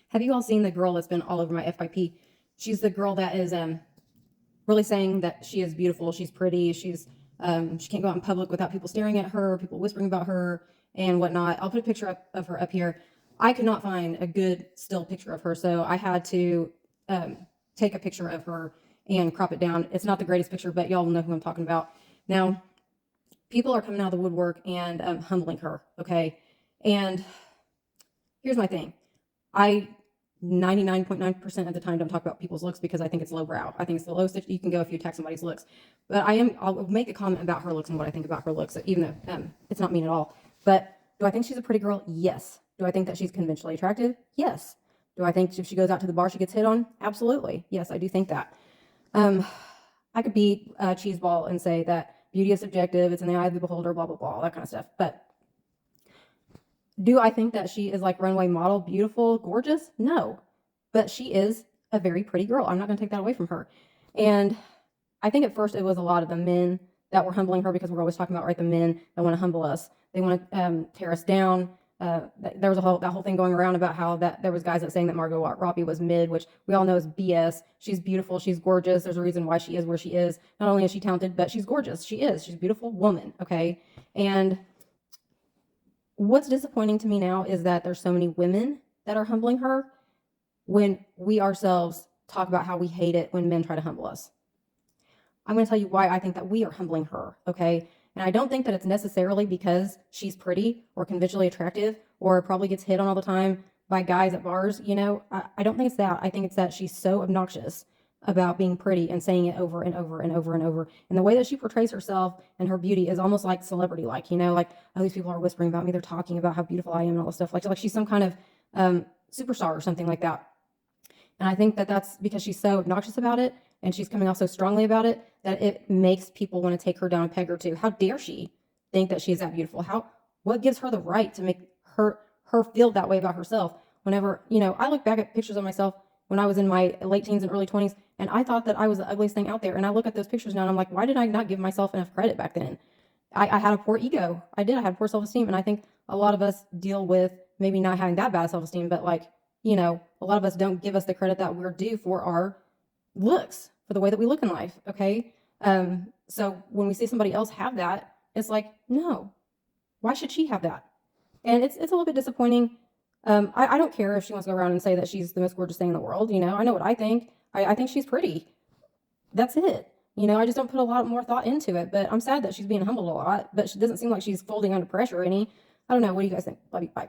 Have you all seen the girl that's been all over my FYP? She's the girl that is really saying that she is beautiful, she's pretty, she can't go out in public without people staring at her, people whispering about her and whatnot. I'll put a picture of her up here. I could not find a good still picture of her, so I had to take a picture of her and crop it down. It's not the greatest picture, but y'all know who I'm talking about. Now, people are coming out of the woodwork and humbling her, okay? And here's my thing. I 99.9% of the time don't talk about people's looks because I think it's lowbrow. I think it's the lowest that you can go if you attack somebody's looks. But I'll make a comment about her looks and what I think about her looks, even though it's not mean at all. But do I think she's a pretty girl? Yes. Do I think that she's conventionally attractive? Yes. Do I think if she goes out to the bar, she gets hit on? Absolutely. Yes, I do think that. I could be a cheeseball and say that beauty is subjective, it's in the eye of the beholder, blah, blah, blah, all that kind of stuff. But do I think that she is like runway model, beautiful, gorgeous? No. But she is a very pretty girl. I'm not going to take that away from her. And I think at first it was a lot of the men that were humbling her because we're always talking about, right, the men that want to humble us. They want to tear us down. There was that whole thing going around about how that there was guys that saying that Margot Robbie was mid, which we all know is BS. She's beautiful. She's gorgeous. There's a reason why she is where she is. Not only is she talented, but she's gorgeous. She is. She's a beautiful woman. Okay. And what's disappointing to me now is that there's so many women that are humbling her when we ourselves talk about how we hate it when men try to humble us. I'm going to tell you why I think that we are humbling her, okay? And I don't think that it's necessarily because she's pretty or conventionally attractive or probably gets hit on all the time by guys at bars, you know? I don't think it's that. I think it's that she's so obnoxious about being pretty and saying it over and over and over and over. And the way that she portrays herself and her beauty is almost like celebrity-like, you know? Like, oh, these people are whispering about me. They're talking about how beautiful I am and all this stuff. Like she's some kind of superstar or something like that. And I think that that's because she's so obnoxious about it and she's coming off so strongly about it that it makes people want to take her down a peg or two. How dare she think that she's that beautiful? What gives her the right to make her feel that way about herself? Whenever, you know, I look back at pictures of myself when I was in my late teens and early 20s, and I thought that I was the ugliest thing out there. And I look at those pictures now and I'm like, why did I not give myself enough credit back then? I had a poor ego. I had poor self-esteem. And I think a lot of us deal with maybe not having that bad self-esteem, but like, you know, a lot of us don't give us the credit that we're due for our looks, for the way that we look in life. Okay. So when we see somebody else have that, it's like, no, why should she have that? And it's a little bit disappointing. I don't care if she wants to go around and say that she's the most gorgeous thing in the world. You know, I know what I think. I think she's pretty. That's it. You know, I just don't put a lot more thought into it, but I'm sad that she's being humbled a lot, but she doesn't seem like she's folding under pressure any. I don't know. What do you guys think? Love you. Bye.